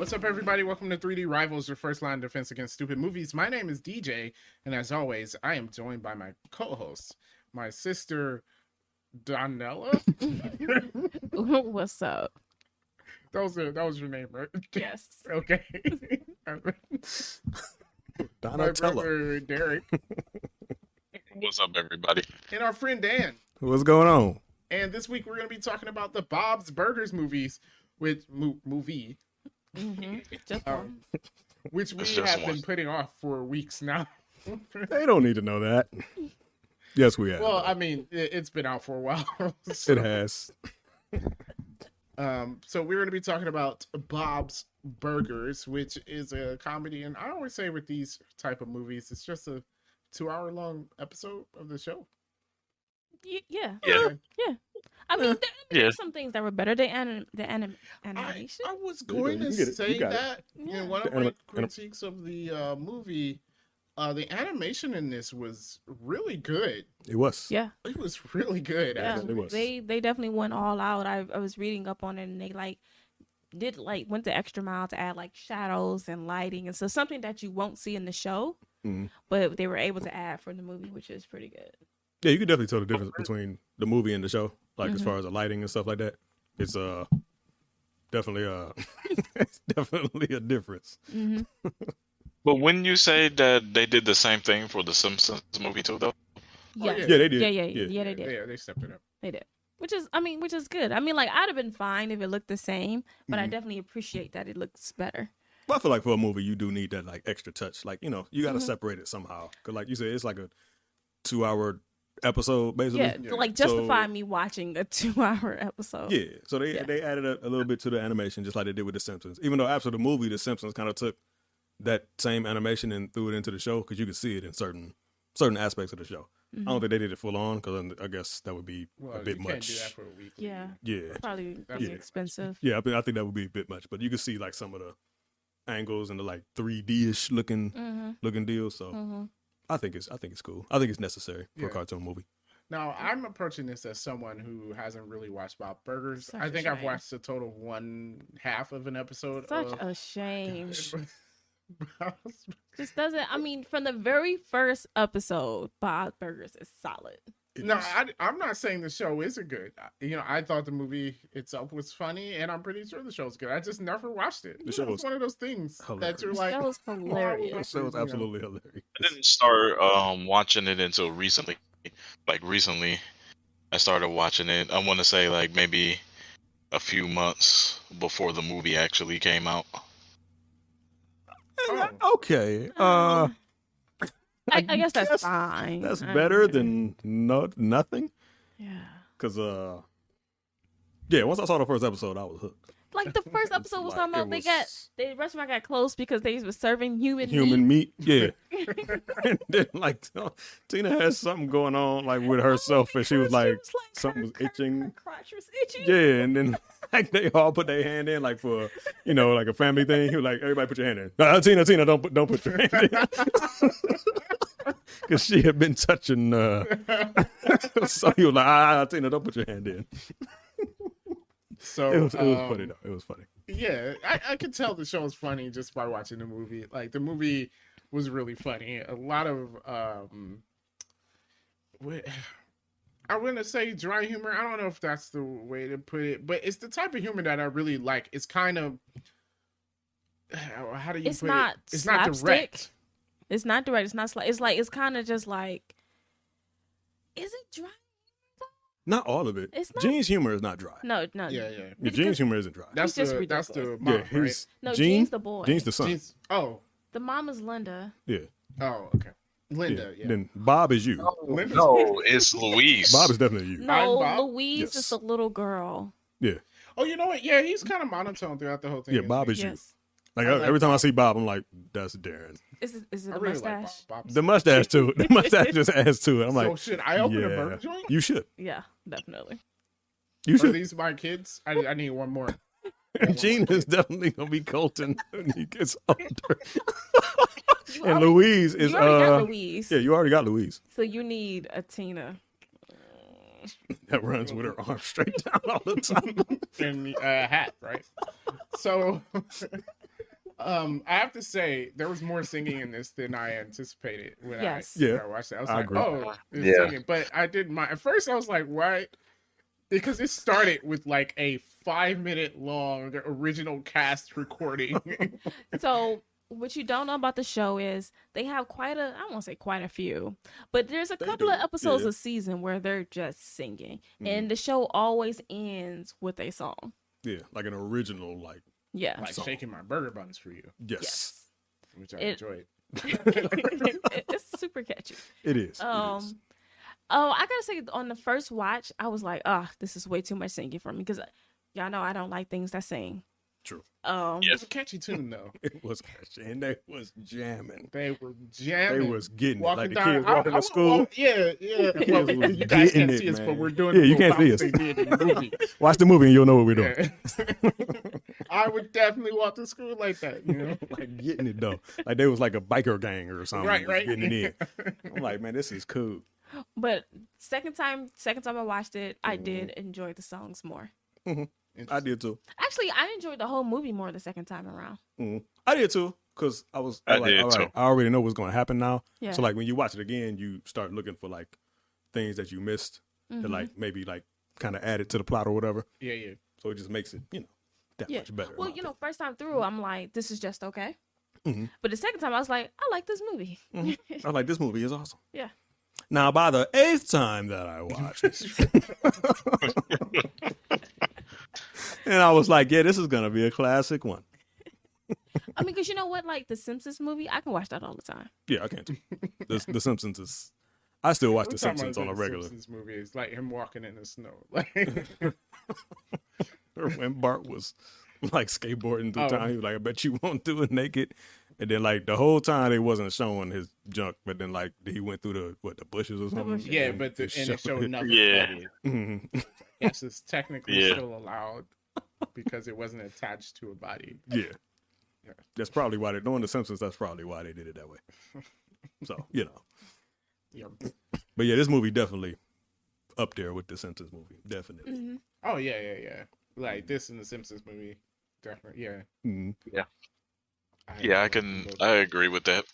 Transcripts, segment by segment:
What's up, everybody? Welcome to 3D Rivals, your first line of defense against stupid movies. My name is DJ, and as always, I am joined by my co-host, my sister, Donella. What's up? That was your name, right? Yes. Okay. My Donatello. brother, Derek, What's up, everybody? and our friend Dan. What's going on? And this week, we're going to be talking about the Bob's Burgers movies, with movie, Just one. which we It's just have one. been putting off for weeks now. They don't need to know that. Yes, we have. Well, I mean, it's been out for a while. It has. So we're going to be talking about Bob's Burgers, which is a comedy, and I always say with these type of movies, it's just a 2-hour long episode of the show. Yeah. Yeah. I mean, Yeah. there's some things that were better. The animation. I was There you going go. to You get it. say You got it. that Yeah. in one of The my critiques of the movie. The animation in this was really good. It was. Yeah. It was really good. Yeah. Actually. it was. They definitely went all out. I was reading up on it, and they went the extra mile to add like shadows and lighting, and so something that you won't see in the show, Mhm. but they were able to add for the movie, which is pretty good. Yeah, you can definitely tell the difference between the movie and the show, like as far as the lighting and stuff like that. It's definitely it's definitely a difference. Mm-hmm. But wouldn't you say that they did the same thing for the Simpsons movie too, though? Yeah. yeah. Yeah, they did. Yeah, they did. Yeah, they stepped it up. They did. Which is good. I mean, like, I'd have been fine if it looked the same, but I definitely appreciate that it looks better. But I feel like for a movie, you do need that like extra touch. Like, you know, you got to separate it somehow. Because like you said, it's like a 2-hour episode, basically. Yeah, Yeah. to like So- justify me watching a 2-hour episode. Yeah, so they Yeah. added a little bit to the animation, just like they did with The Simpsons. Even though after the movie, The Simpsons kind of took that same animation and threw it into the show because you could see it in certain aspects of the show. I don't think they did it full on because I guess that would be Well, a bit you can't much. do that for a week. Yeah, Yeah, probably That's be expensive. yeah, I think that would be a bit much. But you could see like some of the angles and the like 3D-ish looking deals. So I think it's cool. I think it's necessary for a Yeah. cartoon movie. Now, I'm approaching this as someone who hasn't really watched Bob Burgers. Such I a think I've shame. watched a total of 1/2 of an episode. Such of a shame. Bob's. Just doesn't. I mean, from the very first episode, Bob's Burgers is solid. It No, is. I'm not saying the show isn't good. I thought the movie itself was funny, and I'm pretty sure the show's good. I just never watched it. The show It's was one of those things that you're hilarious. like, That was "Oh, I will hilarious. watch That was it," you know. absolutely hilarious. I didn't start watching it until recently. Like recently, I started watching it. I want to say like maybe a few months before the movie actually came out. Oh. Okay. I guess that's guess fine. That's I better mean, than nothing. yeah. Cause yeah, once I saw the first episode, I was hooked. Like the first episode was Like, talking about the restaurant got closed because they was serving human meat. Yeah, and then like Tina has something going on like with herself, and she was like something was her itching. crotch was itching. Yeah, and then like they all put their hand in like for like a family thing. He was like, everybody put your hand in. Tina, don't put your hand in. Because she had been touching. So he was like, Tina, don't put your hand in. So It was funny though. It was funny. Yeah, I could tell the show was funny just by watching the movie. Like the movie was really funny. A lot of I'm gonna say dry humor. I don't know if that's the way to put it, but it's the type of humor that I really like. It's kind of how do you It's put not it? It's not slapstick. direct. It's not direct. It's not. It's kind of just like. Is it dry? Not all of it. It's not- Gene's humor is not dry. No. Yeah. Yeah, Because- Gene's humor isn't dry. That's just the ridiculous. mom, Yeah, right? he's No, Gene. Gene's the boy. Gene's the son. Jeans- Oh, The mom is Linda. Yeah. oh, okay. Linda, yeah. Then Bob is you. Linda's- No, it's Luis. Bob is definitely you. No, Bob? Louise Yes. is the little girl. Yeah. Oh, you know what? Yeah, he's kind of monotone throughout the whole thing. Yeah, isn't Bob he? is you. Yes. Like I like every time I see Bob, I'm like, that's Darren. Is it I the really mustache? like Bob. The mustache too. The mustache just adds to it. I'm So like, should I open a yeah, burger joint? you should. Yeah, definitely. You Are should. these my kids? I need one more. Gene is definitely gonna be Colton when he gets older. You And already- Louise is you already got Louise. yeah, you already got Louise. So you need a Tina. That runs with her arm straight down all the time. And hat, right? So I have to say there was more singing in this than I anticipated when Yes. I watched it. I was I like, agree. oh, it's Yeah. singing. But I didn't mind. At first, I was like, what? Because it started with like a 5-minute long original cast recording. So what you don't know about the show is they have I won't say quite a few, but there's a They couple do, of episodes yeah. a season where they're just singing, Mhm. and the show always ends with a song. Yeah, like an original, like Yeah. Like Song. shaking my burger buns for you, yes, which I It- enjoyed. It's super catchy. it is. It is. Oh, I gotta say, on the first watch, I was like, this is way too much singing for me because y'all know I don't like things that sing. True. Yeah. It's a catchy tune though. It was catchy, and they was jamming. They were They jamming. was getting it, walking like the down. kids walking to school. Yeah. kids Well, was you guys getting can't it, see us, man. but we're doing. Yeah, you the can't see bounce us. they did in the movie. Watch the movie, and you'll know what we're doing. Yeah. I would definitely walk to school like that. You know. Like getting it though, like they was like a biker gang or something. Right. Getting it in. I'm like, man, this is cool. But second time I watched it, I did enjoy the songs more. I did too. Actually, I enjoyed the whole movie more the second time around. I did too, because I was I like, did all right, too. I already know what's going to happen now. Yeah. So like when you watch it again, you start looking for like things that you missed Mm-hmm. that like maybe like kind of added to the plot or whatever. Yeah. So it just makes it that Yeah. much better. Well, in my first time through, I'm like, this is just okay. Mhm. But the second time, I was like, I like this movie. opinion. I was like, this movie is awesome. Yeah. Now by the 8th time that I watched it, and I was like, yeah, this is gonna be a classic one. I mean, because you know what? Like the Simpsons movie, I can watch that all the time. Yeah, I can't. Do. The Simpsons is. I still watch We're The talking Simpsons about on a the regular. Simpsons movie. It's like him walking in the snow. Like, When Bart was like skateboarding through Oh. town, he was like, I bet you won't do it naked. And then like the whole time they wasn't showing his junk, but then like he went through the bushes or something. bushes. yeah, and but it and it showed nothing. Yeah. of it. Mhm. Yes, it's technically Yeah. still allowed because it wasn't attached to a body. Yeah. Yeah. That's probably why they're doing The Simpsons. That's probably why they did it that way. So, Yeah. But yeah, this movie definitely up there with the Simpsons movie. Definitely. Mm-hmm. Oh yeah. Like this in the Simpsons movie, definitely. Yeah. Mhm. Yeah, I enjoyed can. both. I agree with that.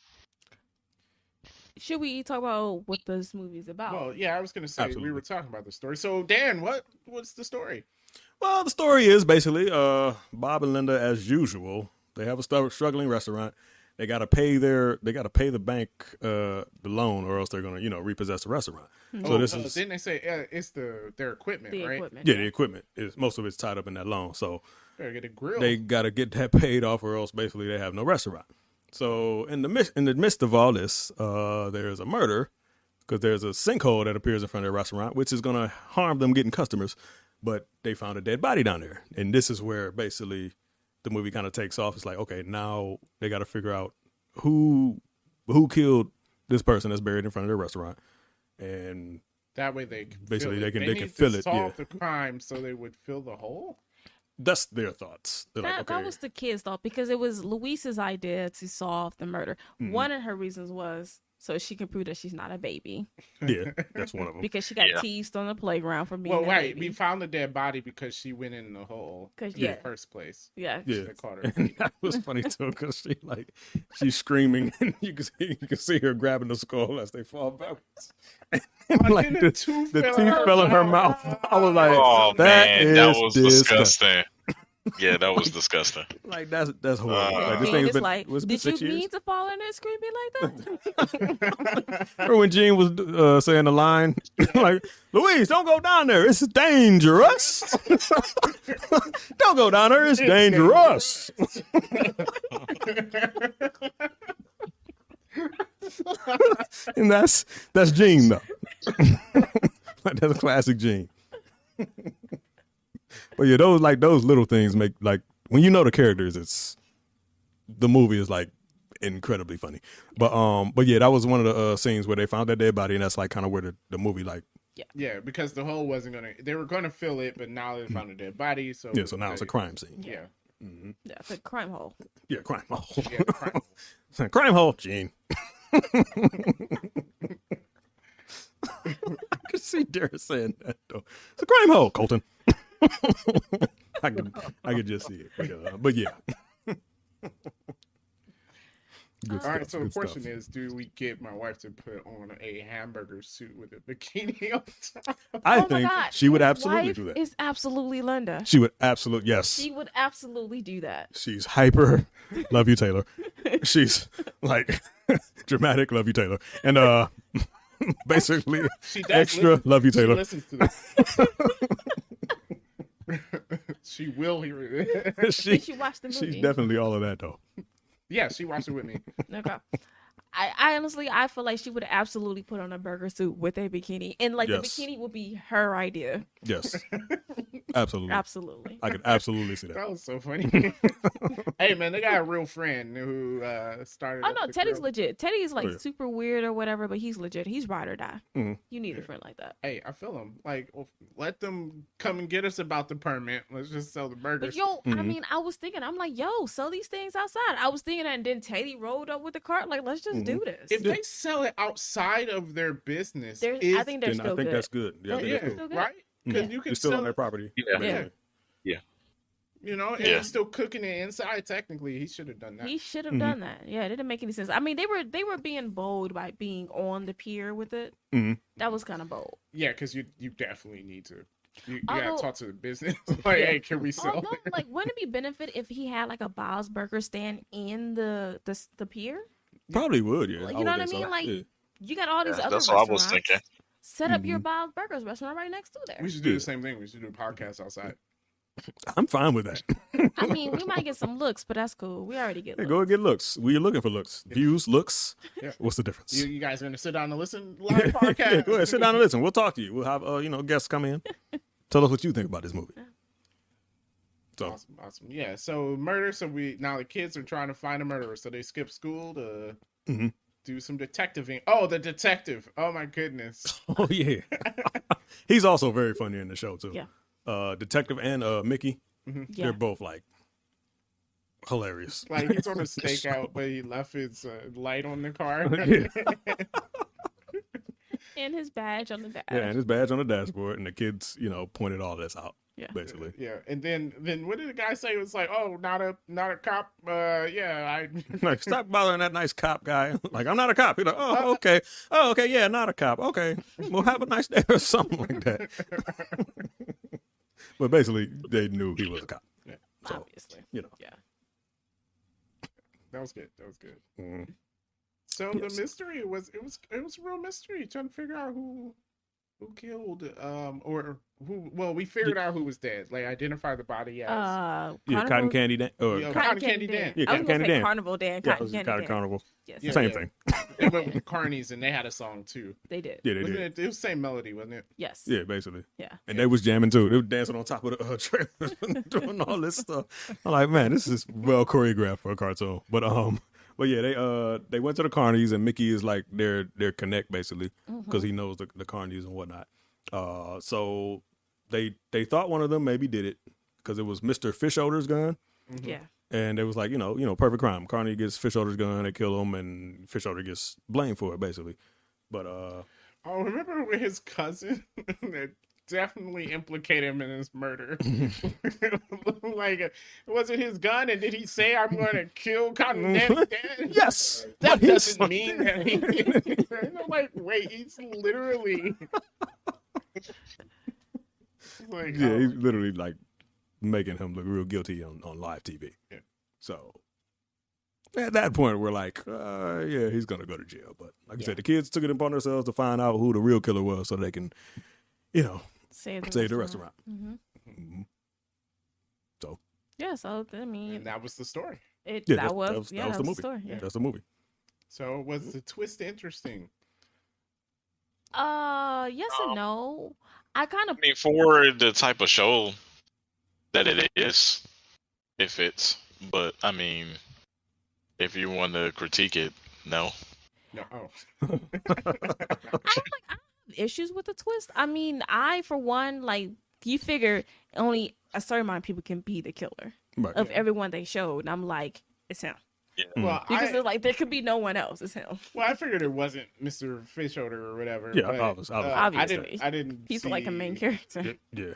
Should we talk about what this movie's about? Well, yeah, I was gonna say Absolutely. we were talking about the story. So Dan, what's the story? Well, the story is basically Bob and Linda, as usual, they have a struggling restaurant. They gotta pay the bank the loan, or else they're gonna repossess the restaurant. So this is didn't they say it's their equipment, the right? equipment. yeah, the equipment is most of it's tied up in that loan. So Better get a grill. they gotta get that paid off, or else basically they have no restaurant. So in the midst of all this, there's a murder because there's a sinkhole that appears in front of the restaurant, which is gonna harm them getting customers. But they found a dead body down there, and this is where basically the movie kind of takes off. It's like, okay, now they got to figure out who killed this person that's buried in front of their restaurant, and that way they can Basically, fill they can- They they need can to fill it, Solve yeah. the crime so they would fill the hole. that's their thoughts. They're like, That okay, was the kids' thought because it was Luisa's idea to solve the murder. Mhm. One of her reasons was so she can prove that she's not a baby yeah, that's one of them. because she got Yeah. teased on the playground for being Well, a right. baby. We found the dead body because she went in the hole 'Cause, in yeah. the first place. Yeah. Yeah, They caught her. and that was funny too because she's screaming, and you can see her grabbing the skull as they fall backwards. And, like then the tooth teeth fell fell in her mouth. I was like, Oh that man, that is was disgusting. disgusting. Yeah, that was disgusting. Like that's horrible. Like, this Gene thing's is been like, what's it been did you 6 years? mean to fall in there screaming like that? Remember when Gene was saying the line like, "Louise, don't go down there. It's dangerous. Don't go down there. It's dangerous." And that's Gene though. Like, that's classic Gene. But yeah, those little things make, like, when you know the characters, the movie is like incredibly funny. But yeah, that was one of the scenes where they found that dead body, and that's like kind of where the movie like Yeah, because the hole wasn't gonna. They were gonna fill it, but now they found a dead body. So yeah. So now it's a crime scene. Yeah, Yeah, the crime hole. Yeah, crime hole. yeah, crime. It's a crime hole, Gene. I could see Dara saying that though. It's a crime hole, Colton. I could just see it. But yeah. Good All right, stuff, so the good question stuff. is, do we get my wife to put on a hamburger suit with a bikini on top? I Oh my think God, she would his absolutely wife do that. Is absolutely Linda. She would absolutely, yes. She would absolutely do that. She's hyper. Love you, Taylor. She's like dramatic. Love you, Taylor. And basically She does extra. listen- Love you, She Taylor. listens to this. She will hear it. Did she, you watch the movie? she's definitely all of that though. Yeah, she watched it with me. Okay. I honestly, I feel like she would absolutely put on a burger suit with a bikini, and like Yes. the bikini would be her idea. Yes, absolutely. Absolutely. I could absolutely see that. That was so funny. Hey man, they got a real friend who started. Oh up no, the Teddy's grill. legit. Teddy is like Oh, yeah. super weird or whatever, but he's legit. He's ride or die. Mhm. You need a friend like that. Hey, I feel them. Like, well, let them come and get us about the permit. Let's just sell the burgers. But yo, I Mhm. mean, I was thinking, I'm like, yo, sell these things outside. I was thinking that, and then Teddy rolled up with the cart. Like, let's just do this. if they sell it outside of their business, There's, is, I think they're Then still I think good. that's good. Yeah, I think yeah, that's still good. good. right? Because Mhm. you can It's still sell on their property. Yeah. Yeah. You know, and Yeah. it's still cooking it inside. Technically, he should have done that. He should have Mhm. done that. Yeah, it didn't make any sense. I mean, they were being bold by being on the pier with it. Mhm. That was kind of bold. Yeah, because you definitely need to. You gotta Although- talk to the business. Like, Yeah. hey, can we sell? Although, it? like, wouldn't it be benefit if he had like a Bob's Burger stand in the pier? Probably would. Yeah, You I know would what I think so. mean? Like, Yeah. You got all these Yeah, other that's what I was restaurants. thinking. Set up your Mhm. Bob's Burgers restaurant right next to there. We should do Yeah. the same thing. We should do a podcast outside. I'm fine with that. I mean, we might get some looks, but that's cool. We already get Hey, looks. go and get looks. We're looking for looks. Views, looks. Yeah. What's the difference? You guys gonna sit down and listen live podcast? Yeah, go ahead, sit down and listen. We'll talk to you. We'll have guests come in. Tell us what you think about this movie. So Awesome. Yeah. So murder. So now the kids are trying to find a murderer. So they skip school to Mhm. do some detectiving. Oh, the detective. Oh my goodness. oh yeah. He's also very funny in the show too. Yeah. Detective and Mickey, Yeah. they're both like hilarious. Like he's on a stakeout, but he left his light on the car. Yeah. And his badge on the dash. Yeah, and his badge on the dashboard, and the kids, pointed all this out. Yeah. Basically. Yeah, and then what did the guy say? It was like, oh, not a cop. Yeah, Like, stop bothering that nice cop guy. Like, I'm not a cop. He's like, oh, okay. Oh, okay. Yeah, not a cop. Okay. Well, have a nice day or something like that. But basically, they knew he was a cop. So, Obviously. you know. Yeah. that was good. That was good. Mm. So Yes. the mystery was it was a real mystery trying to figure out who killed or who. Well, we figured out who was dead. Like identify the body as. Yeah, Carnival- Cotton Candy Dan. Or Yeah, Cotton Candy Dan. Yeah, I was Cotton gonna Candy say Dan. Carnival Dan. yeah, it Cotton was Candy Cotton Dan. Carnival. Yes, Yeah. Same thing. They went with Carnies and they had a song too. they did. Yeah, they Wasn't did. it was the same melody, wasn't it? Yes. Yeah, basically. Yeah. And they was jamming too. They were dancing on top of the trailer, doing all this stuff. I'm like, man, this is well choreographed for a cartoon. But yeah, they went to the Carnies, and Mickey is like their connect basically because he knows the Carnies and whatnot. So they thought one of them maybe did it because it was Mr. Fishoder's gun, Yeah. and it was like perfect crime. Carney gets Fishoder's gun, they kill him, and Fishoder gets blamed for it basically. But Oh, remember with his cousin that definitely implicated him in his murder. Like, was it his gun? And did he say, "I'm going to kill Cotton Dan"? yes, That but he's doesn't mean that he did. I'm like, wait, he's literally. Like, yeah, oh. he's literally like making him look real guilty on live TV. Yeah. So at that point, we're like, yeah, he's gonna go to jail. But like I Yeah. said, the kids took it upon themselves to find out who the real killer was, so they can, Save save the restaurant. hmm hmm Yeah. So I mean, And that was the story. it Yeah, that was that was the movie. story. Yeah. That's the movie. So was the twist interesting? Yes and no. I kind of I mean, for the type of show that it is, it fits. But I mean, if you want to critique it, no. No. Oh. I have issues with the twist. I mean, I for one, like you figure only a certain amount of people can be the killer Right. of everyone they showed, and I'm like, it's him Well, because I, it's like there could be no one else. It's him. well, I figured it wasn't Mr. Fishoder or whatever. Yeah, but, obviously. I Obviously. didn't. I didn't. He's like a main see- character. Yeah.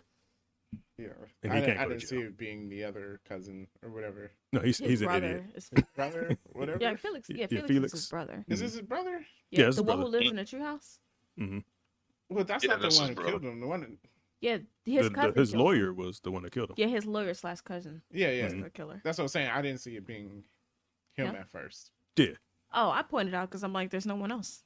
Yeah, And I, he didn't- can't I go to didn't see jail. it being the other cousin or whatever. No, he's His an brother idiot. is His brother, whatever. yeah, Felix. Yeah, Yeah, Felix, is his Felix. brother. Is this his brother? Yeah, it's the his one who brother. lives in the treehouse. Mm-hmm. Well, that's Yeah, not the that's one his who brother. killed him. The one. Yeah, his cousin. His killed him. lawyer was the one that killed him. Yeah, his lawyer / cousin Yeah, yeah. was the killer. That's what I'm saying. I didn't see it being him Yeah. at first. Yeah, Oh, I pointed out because I'm like, there's no one else.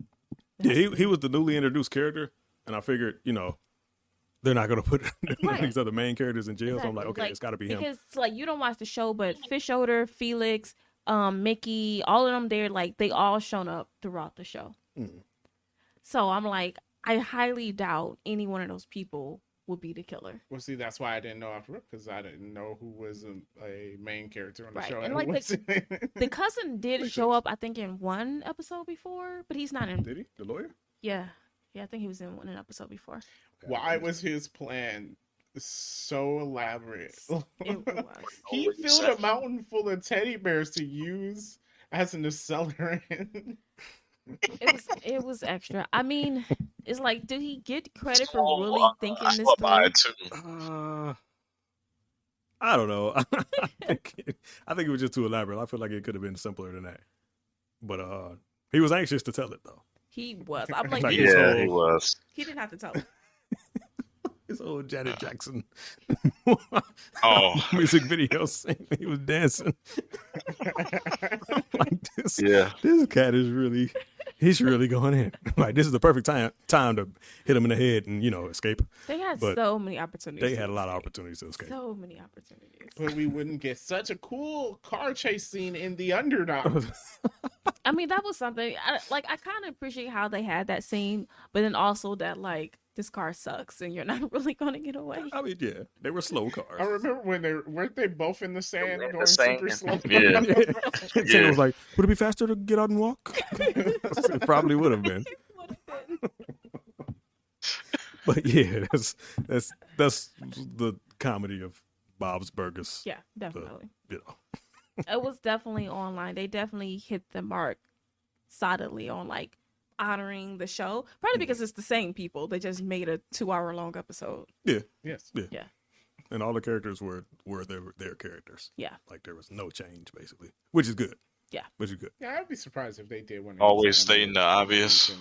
yeah. He was the newly introduced character, and I figured, they're not gonna put Right. these other main characters in jail. So I'm like, Exactly. okay, it's got to be him. Because like you don't watch the show, but Fish Odor, Felix, Mickey, all of them, they're like they all shown up throughout the show. Mhm. So I'm like, I highly doubt any one of those people would be the killer. Well, see, that's why I didn't know after because I didn't know who was a main character on the Right, show. and who like wasn't. The cousin did Makes show sense. up, I think, in one episode before, but he's not in. Did he? The lawyer? Yeah, I think he was in an episode before. Why was his plan so elaborate? It was. He Already filled set. a mountain full of teddy bears to use as an accelerant. It was extra. I mean, it's like, did he get credit for Oh, really thinking I this thought I through? had too. I don't know. I think it was just too elaborate. I feel like it could have been simpler than that. But he was anxious to tell it though. He was. I'm like, Like, he, his Yeah, whole- he was. he didn't have to tell him. His old Janet Jackson Oh, music video scene. He was dancing. Like this. yeah. This cat is he's really going in. Like this is the perfect time to hit him in the head and escape. They had But so many opportunities. They to had a lot of escape. opportunities to escape. So many opportunities. But we wouldn't get such a cool car chase scene in The Underdog. I mean, that was something. I kind of appreciate how they had that scene, but then also that like this car sucks and you're not really going to get away. I mean, yeah, they were slow cars. I remember when weren't they both in the sand in the going sand. super slow? Yeah. Tina was like, "Would it be faster to get out and walk?" It probably would have been. But yeah, that's the comedy of Bob's Burgers. Yeah, definitely. You know, It was definitely online. They definitely hit the mark solidly on like honoring the show. Probably because it's the same people. They just made a 2-hour long episode. Yes. Yeah. and all the characters were their characters. Yeah. Like there was no change basically, which is good. Yeah. Which is good. Yeah, I'd be surprised if they did one. Always stating the obvious.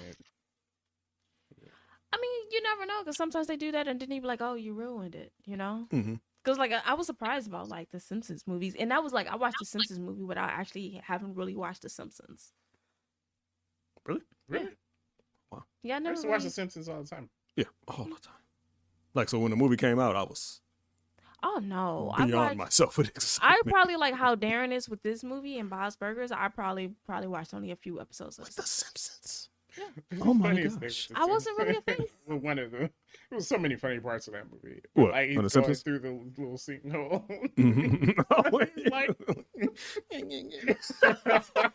I mean, you never know because sometimes they do that and then you be like, oh, you ruined it, you know? Mhm. Because like I was surprised about like the Simpsons movies, and that was like I watched the Simpsons movie without actually having really watched the Simpsons. Really? Really? Yeah, I I never used to watch really... The Simpsons all the time. Yeah, all the time. Like so, when the movie came out, I was Oh no, I beyond watched... myself with I excitement. probably like how Darren is with this movie and Bob's Burgers. I probably watched only a few episodes of What's it. The Simpsons? Yeah. Oh my Funniest thing gosh. with The I wasn't really a Simpsons. fan. Well, one of the there was so many funny parts of that movie. What, Like he's on The going Simpsons? through the little sinkhole. Mhm. Oh, He's like,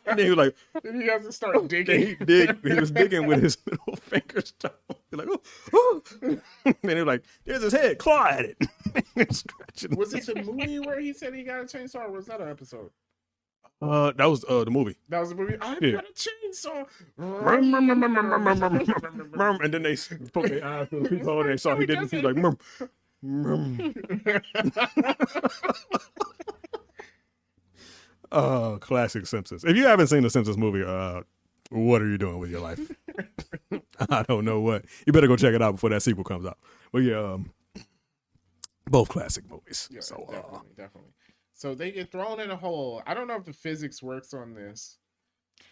and he was like, then he has to start digging. he was digging with his middle fingers. He's like, oh. And he was like, there's his head, claw at it. Scratching Was his it the movie where he said he got a chainsaw, or was that an episode? That was the movie. That was the movie. I Yeah. got a chainsaw. And then they poked their eyes through the peephole and they saw he didn't. He was like, murm, murm. Classic Simpsons. If you haven't seen the Simpsons movie, what are you doing with your life? I don't know what. You better go check it out before that sequel comes out. But yeah, both classic movies. Yeah, So definitely. So they get thrown in a hole. I don't know if the physics works on this.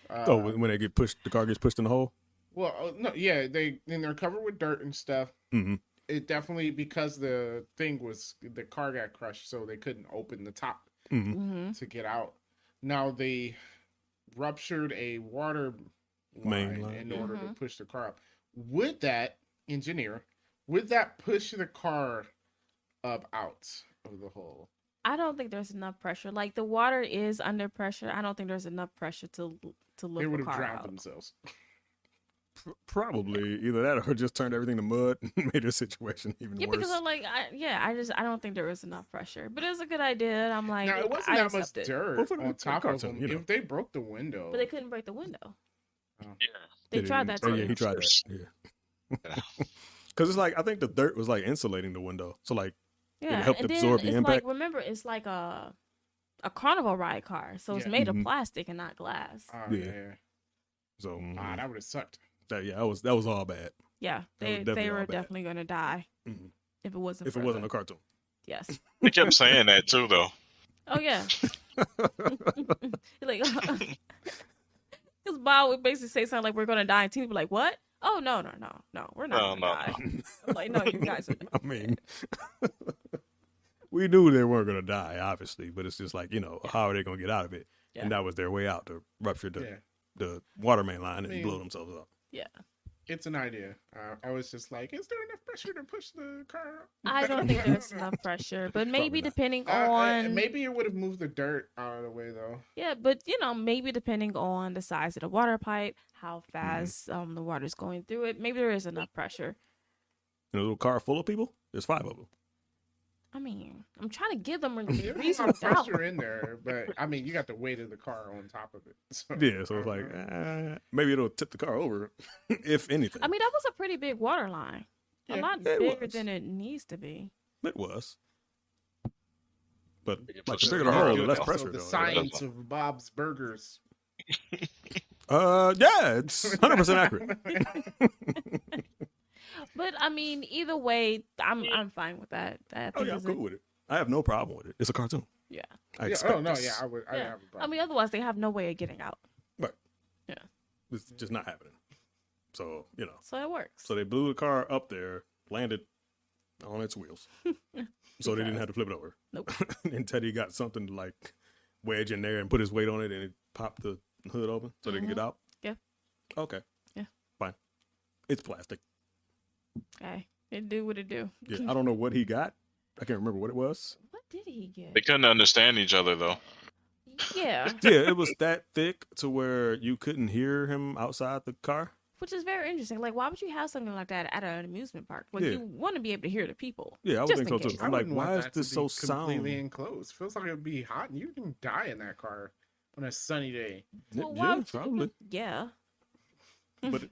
when they get pushed, the car gets pushed in the hole. Well, no, yeah, they're covered with dirt and stuff. Mm-hmm. It definitely because the car got crushed, so they couldn't open the top Mm-hmm. Mm-hmm. to get out. Now they ruptured a water Main line line. in order to Mhm. push the car up. Would that push the car up out of the hole? I don't think there's enough pressure. Like the water is under pressure. I don't think there's enough pressure to They lift would the have car drowned out. themselves. Probably either that or just turned everything to mud and made the situation even Yeah, worse. because I'm like, I don't think there was enough pressure. But it was a good idea. I'm like, Now it wasn't I that much accept it. dirt Well, for the on top cartoon, of them. you know. If they broke the window, But they couldn't break the window. Yeah. They Yeah, tried that oh, too. yeah, he tried that. Yeah. Because it's like I think the dirt was like insulating the window, so like Yeah, helped and then absorb the it's impact. like, remember, it's like a carnival ride car, so it's Yeah. made of Mhm. plastic and not glass. Oh, Yeah. yeah. So Ah, that would have sucked. that was all bad. Yeah, That was they definitely were all bad. definitely gonna die Mhm. if it wasn't. If for it wasn't the- a cartoon. yes. They kept saying that too, though. Oh yeah. Like, because Bob would basically say something like, "We're gonna die," and teens would be like, "What? Oh no, we're not gonna die." I'm like, no, you guys are. I mean, we knew they weren't going to die, obviously, but it's just like, how are they going to get out of it? Yeah. And that was their way out, to rupture Yeah. the water main line and I mean- blow themselves up. Yeah, It's an idea. I was just like, is there enough pressure to push the car up? I don't think there's enough pressure, but maybe not. depending on Maybe it would have moved the dirt out of the way, though. yeah, but maybe depending on the size of the water pipe, how Mm-hmm. fast the water's going through it, maybe there is enough pressure. In a little car full of people, there's 5 of them. I mean, I'm trying to give them a There's a lot reason of to doubt. pressure in there, but I mean, you got the weight of the car on top of it. So, Yeah, so it's like, maybe it'll tip the car over, if anything. I mean, that was a pretty big water line. A Yeah, lot it bigger was. than it needs to be. It was. But You like push the the bigger the car hole, over, the less also pressure. the though. science of Bob's Burgers. Yeah, it's 100% accurate. But I mean, either way, I'm fine with that. I Oh think yeah, I'm it's cool with it. I have no problem with it. It's a cartoon. yeah. I Yeah, expect oh no, this. yeah, I would. I Yeah. have a I problem. mean, otherwise they have no way of getting out. Right. Yeah. It's just not happening. So, So it works. so they blew the car up there, landed on its wheels. So they didn't have to flip it over. Nope. And Teddy got something to like wedge in there and put his weight on it and it popped the hood open so they can get out. Yeah. Okay. Yeah. Fine. It's plastic. Okay, it do what it do. Yeah. I don't know what he got. I can't remember what it was. What did he get? They couldn't understand each other, though. Yeah, Yeah, it was that thick to where you couldn't hear him outside the car. which is very interesting. Like, why would you have something like that at an amusement park? Like, Yeah. you want to be able to hear the people. Yeah, I would Just think so in too. case. I'm like, wouldn't want why is that to this be so completely sound? enclosed? Feels like it'd be hot, and you can die in that car on a sunny day. Well, why Yeah, would you- probably. Yeah. But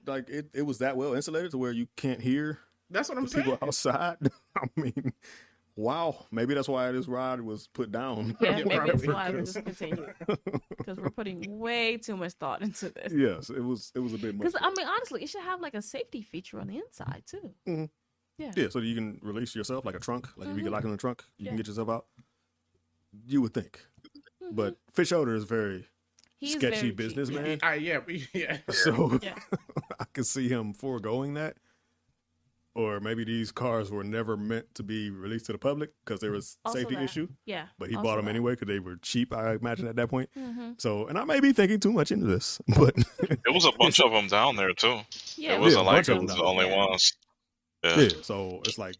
it was that well insulated to where you can't hear That's what I'm the saying. people outside. I mean, wow. Maybe that's why this ride was put down. Yeah, Yeah, maybe it's probably. why we just continue because we're putting way too much thought into this. Yes, it was a bit much. Because I mean, honestly, it should have like a safety feature on the inside too. Mhm. Yeah. Yeah, so that you can release yourself like a trunk. Like if you get locked in the trunk, you can Yeah. get yourself out. You would think. Mhm. But Fish Odor is very He's sketchy very cheap. businessman. Yeah. So Yeah. I could see him foregoing that. Or maybe these cars were never meant to be released to the public because there was Also safety that. issue. Yeah. But he also bought them that. anyway because they were cheap, I imagine, at that point. Mm-hmm. So, and I may be thinking too much into this, but There was a bunch of them down there too. Yeah. It wasn't Yeah, a like bunch it of them was down the only there. ones. Yeah. yeah. So it's like,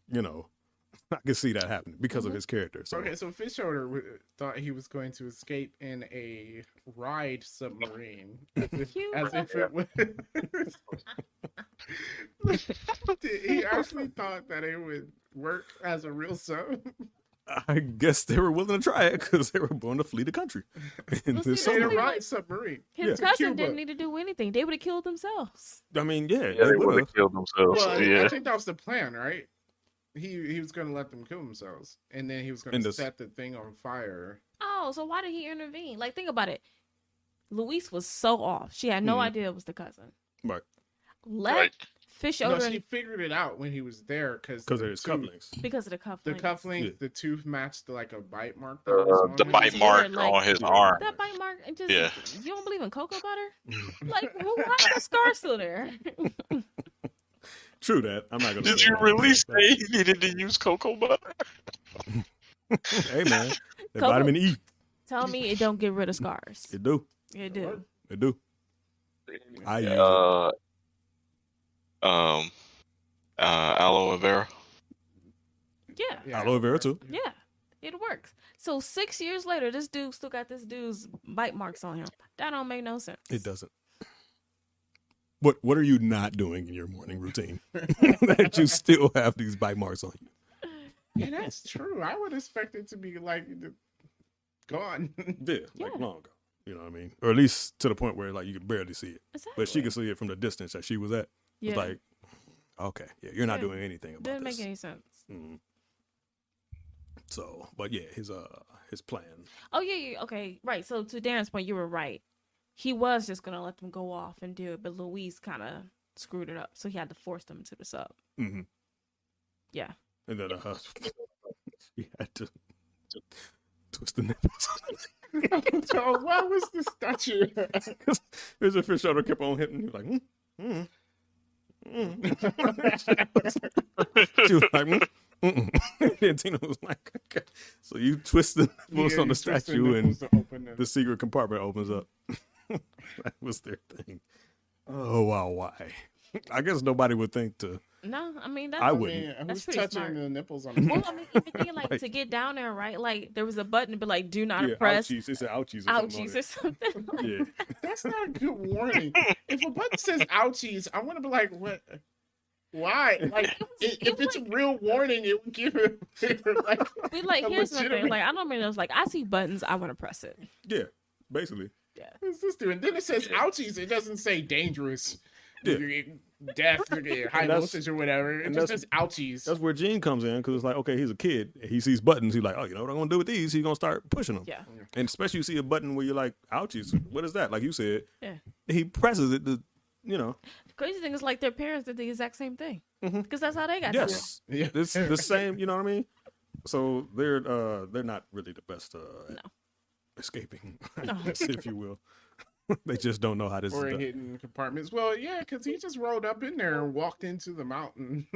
I can see that happening because of his character. So Okay, so Fish Odor thought he was going to escape in a ride submarine, as if it was. He actually thought that it would work as a real sub. I guess they were willing to try it because they were going to flee the country. In Well, this see, In a that's summer. like- ride submarine. His Yeah. cousin Cuba. didn't need to do anything. They would have killed themselves. I mean, yeah, Yeah, they they would would have killed themselves. Well, yeah. I think that was the plan, right? He was going to let them kill themselves, and then he was going In to this- set the thing on fire. Oh, so why did he intervene? Like, think about it. Luis was so off. She had no Mhm. idea it was the cousin. Right. Let Right. Fish No, Odor she figured it out when he was there because Because there's couplings. because of the cufflinks. The cufflink, Yeah. the tooth matched like a bite mark. That was on The him. bite weird, mark like- on his Yeah. arm. That bite mark, and just Yeah. you don't believe in cocoa butter? Like, why is the scar still there? True that. I'm not going to Did you really say he needed to use cocoa butter? Hey, man. That Cocoa- vitamin E. Tell me it don't get rid of scars. It do. It do. It do. I use it. Aloe vera. Yeah, Yeah. Aloe vera, too. yeah, it works. So 6 years later, this dude still got this dude's bite marks on him. That don't make no sense. It doesn't. What are you not doing in your morning routine that you still have these bite marks on you? Yeah, that's true. I would expect it to be like gone. Yeah, like Yeah. long ago. You know what I mean? Or at least to the point where like you could barely see it. Exactly. But she could see it from the distance that she was at. Yeah, It's like, okay, yeah, you're not Yeah. doing anything about didn't this. make any sense. Mhm. So, but yeah, his plan. Oh yeah, okay, right. So to Darren's point, you were right. He was just gonna let them go off and do it, but Luis kind of screwed it up, so he had to force them into the sub. Mm-hmm. Yeah. And then he had to twist the nipples. So why was the statue? There's a fish shutter kept on hitting. He was like, She was like, And Tina was like, okay. So you twist the nipples on the statue and the secret compartment opens up. That was their thing. Oh, wow, why? I guess nobody would think to. No, I mean that's. I I wouldn't. mean, That's who's pretty touching smart. the nipples on the Well, I mean, even thinking like Right. to get down there, right? Like there was a button, but like do not Yeah, press ouchies. It said ouchies. Or ouchies or something. Like, Yeah. That's not a good warning. If a button says ouchies, I want to be like, what? Why? Like, if it's a real warning, it would give it like. we like a here's my thing. legitimate- Like I don't mean it's like I see buttons, I want to press it. Yeah, basically. What's this doing? Then it says ouchies. It doesn't say dangerous. Yeah. Death, high And that's- voltage or whatever. It and just that's- says ouchies. That's where Gene comes in because it's like, okay, he's a kid. He sees buttons. He's like, oh, you know what I'm going to do with these? He's going to start pushing them. Yeah. And especially you see a button where you're like, ouchies. What is that? Like you said, Yeah. he presses it to, you know. The crazy thing is like their parents did the exact same thing Mhm. because that's how they got. Yes. Yeah. It's the same, you know what I mean? So they're not really the best at escaping, No. if you will. They just don't know how this Or is done. hidden compartments. Well, yeah, because he just rolled up in there and walked into the mountain.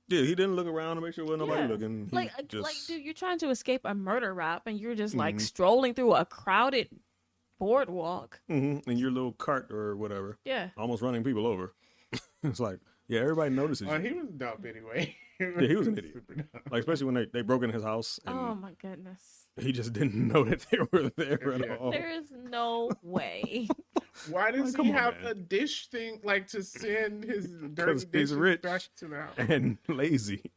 Yeah, he didn't look around to make sure there was nobody Yeah. looking. He Like, just, like, dude, you're trying to escape a murder rap, and you're just like Mhm. strolling through a crowded boardwalk. in your little cart or whatever, Yeah. almost running people over. It's like, yeah, everybody notices you. He was dumb anyway. Yeah, he was an idiot. Super dumb. Like especially when they broke in his house and Oh my goodness. he just didn't know that they were there at Yeah. all. There is no way. Why does Like, come he on, have man. a dish thing like to send his dirty 'Cause he's dishes rich. back to the house? And lazy.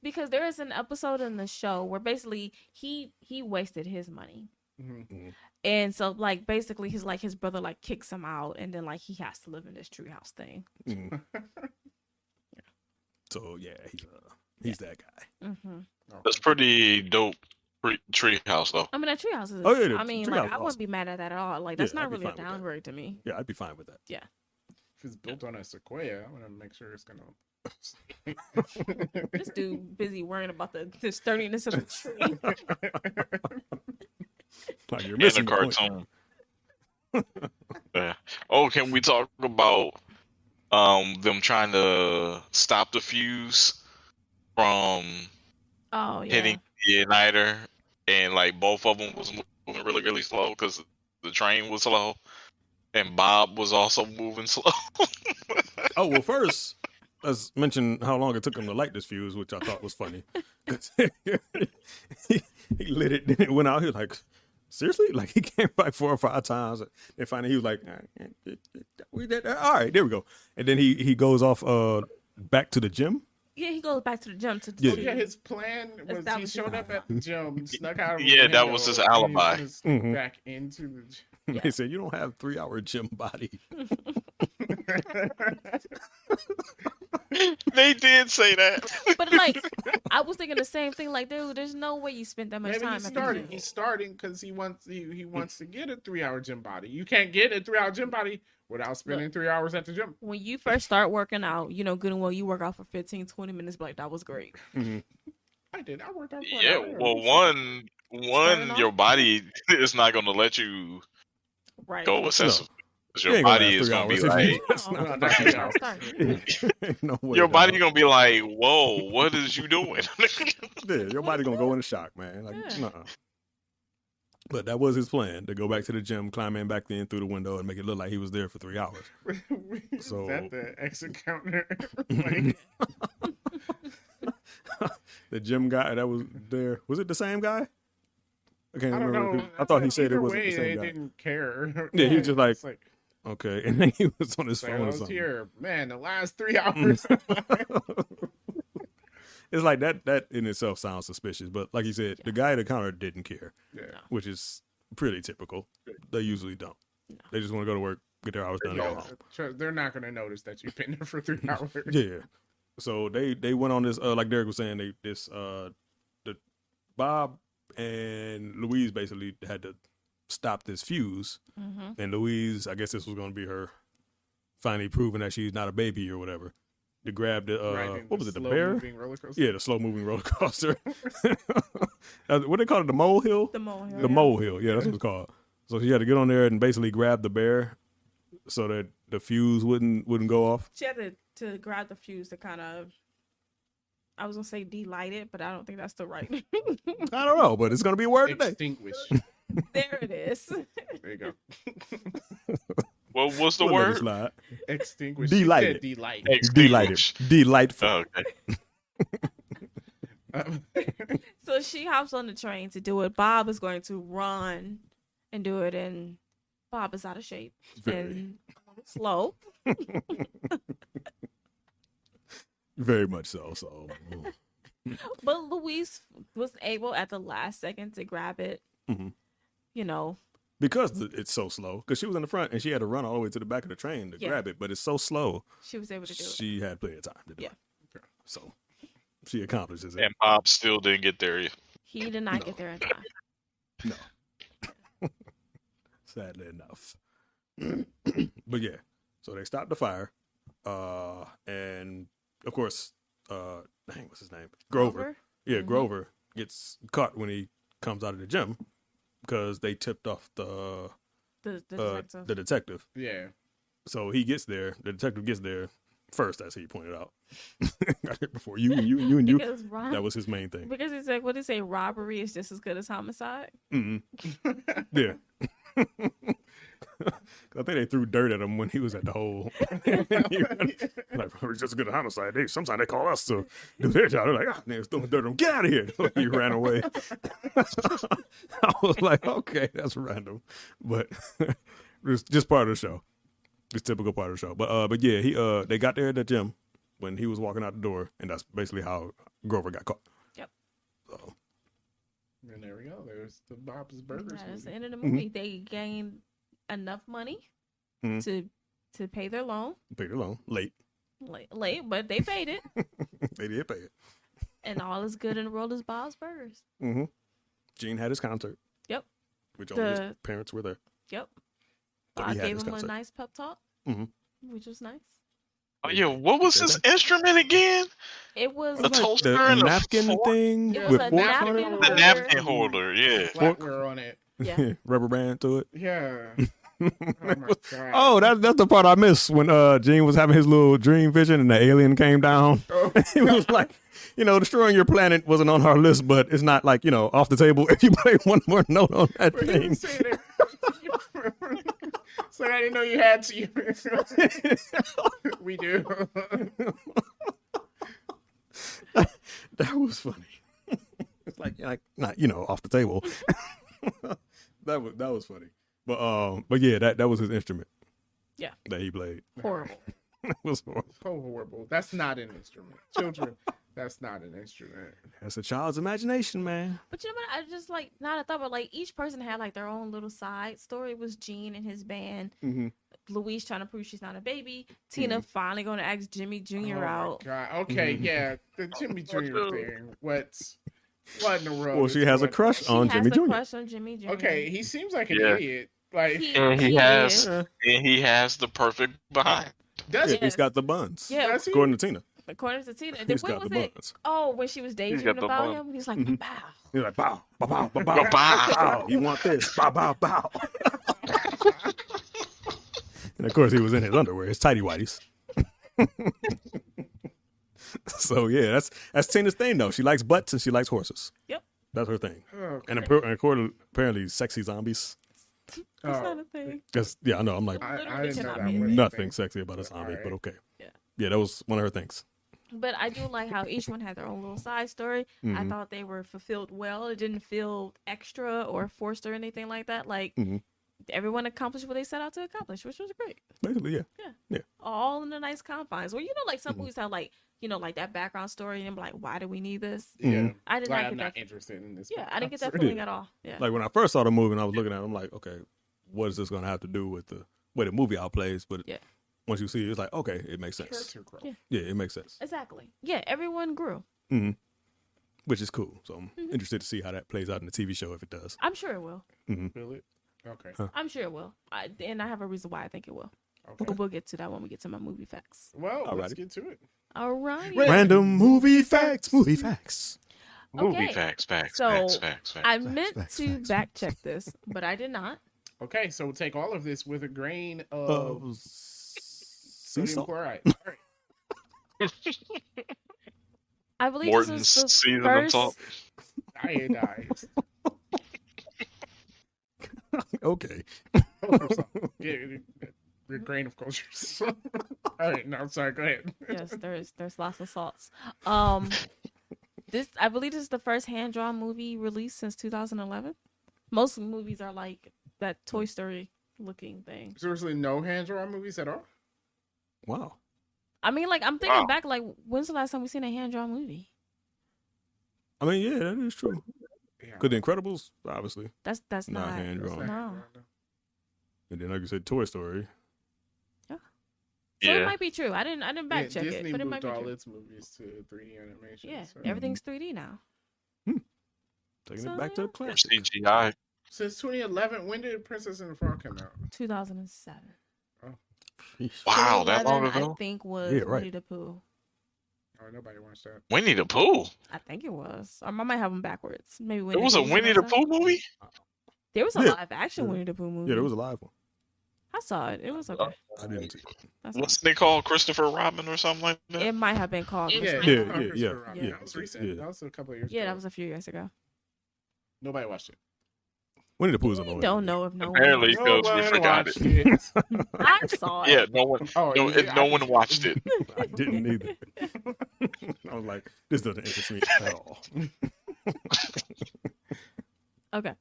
Because there is an episode in the show where basically he wasted his money. Mhm. And so like basically his like his brother like kicks him out and then like he has to live in this treehouse thing. Mhm. So yeah, he's that guy. Mm-hmm. That's pretty dope. Treehouse though. I mean that treehouse is. Oh, yeah, the I mean treehouse like is I wouldn't awesome. be mad at that at all. Like that's Yeah, I'd not be really a fine with that. downgrade to me. Yeah, I'd be fine with that. If it's built on a sequoia, I want to make sure it's gonna. This dude busy worrying about the sturdiness of the tree. Like you're And a missing the point. cartoon. Yeah. Oh, can we talk about them trying to stop the fuse from Oh yeah. hitting the igniter, and like both of them was moving really really slow because the train was slow, and Bob was also moving slow. Oh well, first let's mention how long it took him to light this fuse, which I thought was funny. he lit it, then it went out. He was like, "Seriously?" Like he came back 4 or 5 times. And finally, he was like, "We did all right. There we go." And then he goes off back to the gym. Yeah, he goes back to the gym to Yeah. Yeah, his plan was he Establish showed his up at the gym, snuck out of Yeah, the that window, was his and he alibi. gonna sneak Mhm. back into the gym. Yeah. He said, "You don't have 3-hour gym body." They did say that. But like I was thinking the same thing. Like, dude, there's no way you spent that much Maybe time he's at the starting. gym. He's starting because he wants to get a 3-hour gym body. You can't get a 3-hour gym body without spending 3 hours at the gym. When you first start working out, you know good and well you work out for 15, 20 minutes. But like that was great. I did. I worked out. For an Yeah, hour. well, Starting one, off? your body is not going to let you Right. go excessive. 'Cause You your ain't gonna body last is 3 going to be hours if you- like, That's No, not no, that's no, just no. how it started. Ain't no way, your body dog. going to be like, whoa, what is you doing? Yeah, your body gonna go into shock, man. Like, Yeah. nuh-uh. But that was his plan, to go back to the gym, climb in back in through the window, and make it look like he was there for 3 hours. Is So- that the exit counter? Like, The gym guy that was there, was it the same guy? I can't I don't remember. know. I thought he said it Either wasn't way, the same they guy. didn't care. Yeah, he was just like, It's like okay, and then he was on his I phone or was something. here, man. The last 3 hours. It's like that in itself sounds suspicious, but like you said, the guy at the counter didn't care, yeah. which is pretty typical. They usually don't. They just want to go to work, get their hours done, and go home. They're not going to notice that you've been there for 3 hours. Yeah. So they went on this like Derek was saying, this Bob and Louise basically had to stop this fuse, and Louise, I guess this was going to be her finally proving that she's not a baby or whatever. To grab the Riding what was it, the bear? slow-moving roller coaster? Yeah, the slow moving roller coaster. What they call it, the molehill? The molehill. The molehill, yeah, that's what it's called. So she had to get on there and basically grab the bear so that the fuse wouldn't go off. She had to grab the fuse to kind of, I was gonna say delight it, but I don't think that's the right. I don't know, but it's gonna be a word today. Extinguish. There it is. There you go. Well, what's the We'll let it word? slide. Extinguish. Delight She said it. delight. Extinguish. Delightful. Oh, okay. So she hops on the train to do it. Bob is going to run and do it, and Bob is out of shape Very. and slow. Very much so. So But Louise was able at the last second to grab it. Mhm. You know, because it's so slow, because she was in the front and she had to run all the way to the back of the train to Yeah. grab it, but it's so slow. she was able to do it. She had plenty of time to do Yeah. it. So she accomplishes it. And Bob still didn't get there. He did not get there in time. No. Sadly enough. But yeah, so they stopped the fire. And of course, dang, what's his name? Grover. Yeah, Mhm. Grover gets caught when he comes out of the gym because they tipped off the The detective. the detective. Yeah. So he gets there. The detective gets there first, as he pointed out. Got here before you and you. Because Ron, That was his main thing. because he's like, what did he say? Robbery is just as good as homicide. Yeah. I think they threw dirt at him when he was at the hole. Like, it's just a good homicide. Sometimes they call us to do their job. They're like, ah, they're throwing dirt at him. Get out of here. He ran away. I was like, okay, that's random. But it's just part of the show. It's typical part of the show. But yeah, they got there at the gym when he was walking out the door, and that's basically how Grover got caught. Yep. So, And there we go. There's the Bob's Burgers. That is the movie. end of the movie. They gained enough money Mhm. to pay their loan. paid it alone. Late. Late, but they paid it. They did pay it. And all is good in the world is Bob's Burgers. Mm-hmm. Gene had his concert. Yep. Which only his The- parents were there. Yep. But I he had gave his him a concert. nice pep talk, Mhm. which was nice. Oh yeah, what was his instrument again? It was The like, toaster The and a napkin fork? thing It was with a forks on napkin it. holder. The napkin holder, yeah. Flatware on it. yeah. Rubber band to it. Yeah. Oh my god. Oh, that's the part I missed when Gene was having his little dream vision and the alien came down. Oh. He was like, destroying your planet wasn't on our list, but it's not like, off the table if you play one more note on that But he thing. was saying it. So I didn't know you had to. We do. That was funny. It's like not off the table. that was funny. But yeah, that was his instrument. Yeah. That he played. Horrible. It was horrible. So horrible. That's not an instrument. Children, that's not an instrument. That's a child's imagination, man. But you know what? I just not a thought, but like each person had like their own little side story. It was Gene and his band. Mm-hmm. Louise trying to prove she's not a baby. Tina finally going to ask Jimmy Jr. Oh my out. God. Okay, yeah. The Jimmy Jr. thing. What in the world? Well, is she has a going crush She on has Jimmy a Jr. crush on Jimmy Jr. Okay, he seems like an Yeah. idiot. Like, And he has is. and he has the perfect behind. does Yeah, he? he's got the buns. Yeah, Does he? According to Tina, according to Tina. he's When got was the it? buns. Oh, when she was got daydreaming the about bun. him, he's like, "Bow." He's like, bow, bow, bow, bow, bow, Bow. bow. You want this? Bow, bow, bow. And of course, he was in his underwear, his tighty whities. So yeah, that's Tina's thing though. She likes butts and she likes horses. Yep. That's her thing. Oh, And apparently, sexy zombies. That's Oh. not a thing. That's yeah, I know. I'm like I Literally didn't know cannot that be a was thing. a nothing thing. sexy about a zombie, Alright. but okay. Yeah. Yeah, that was one of her things. But I do like how each one had their own little side story. I Mhm. thought they were fulfilled well. It didn't feel extra or forced or anything like that. Like Mhm. everyone accomplished what they set out to accomplish, which was great. Basically, yeah. All in the nice confines. Well, like some Mm-hmm. movies have like like that background story, and I'm like, why do we need this? Yeah. I did Like, not I'm get not that. interested in this. Yeah, I didn't get that concert. feeling at all. Yeah. Like when I first saw the movie and I was looking at it, I'm like, okay, what is this going to have to do with the way the movie outplays? But Yeah. once you see it, it's like, okay, it makes sense. Character growth. Yeah. Yeah, it makes sense. Exactly. Yeah, everyone grew. Mm-hmm. which is cool. So I'm interested to see how that plays out in the TV show if it does. I'm sure it will. Will it? Okay. I'm sure it will. And I have a reason why I think it will. Okay. But we'll get to that when we get to my movie facts. Well, let's Alrighty. get to it. All right. Wait. Random movie facts. Movie facts. Movie Okay. facts. So, Facts. I meant facts, to facts, back check this, but I did not. Okay, so we'll take all of this with a grain Of of sea sodium salt. chloride. All right. I believe Morton's this is the season first. of salt. Iodized. Okay. Yeah, a grain of culture. All right, no, I'm sorry. Go ahead. Yes, there's lots of salts. This I believe this is the first hand drawn movie released since 2011. Most movies are like that Toy Story looking thing. Seriously, no hand-drawn movies at all? Wow. I mean, like I'm thinking Wow. back, like when's the last time we seen a hand drawn movie? I mean, yeah, that is true. Yeah. Because The Incredibles, obviously. That's Not not. hand That's drawn. not No. hand-drawn, no. And then, like you said, Toy Story. So it Yeah. might be true. I didn't back check Disney it, but it might moved be all true. its movies to 3D animation. Yeah, so- everything's 3D now. Taking So, it back to the yeah. Or classic. CGI. Since 2011, when did Princess and the Frog come out? 2007. Sheesh. Wow, that long 2011, ago? I think was Yeah, right. Winnie the Pooh. Oh, nobody watched that. Winnie the Pooh. I think it was. Or I might have them backwards. Maybe There was a Winnie the Pooh movie? There was a Yeah. live action Yeah. Winnie the Pooh movie. Yeah, there was a live one. I saw it. It was okay. I didn't see it. That's fine. What's they called? Christopher Robin or something like that? It might have been called. Yeah, Christmas. Yeah, it's yeah, Christopher yeah, Robin. yeah, That was recent. yeah. That was a couple of years Yeah, ago. that was a few years ago. Nobody watched it. Winnie the Pooh's on the We way. don't know if no Apparently. one. Because we forgot watched it. I saw it. Yeah, no one. Oh, No, yeah, no I- one watched it. I didn't either. I was like, this doesn't interest me at all. Okay.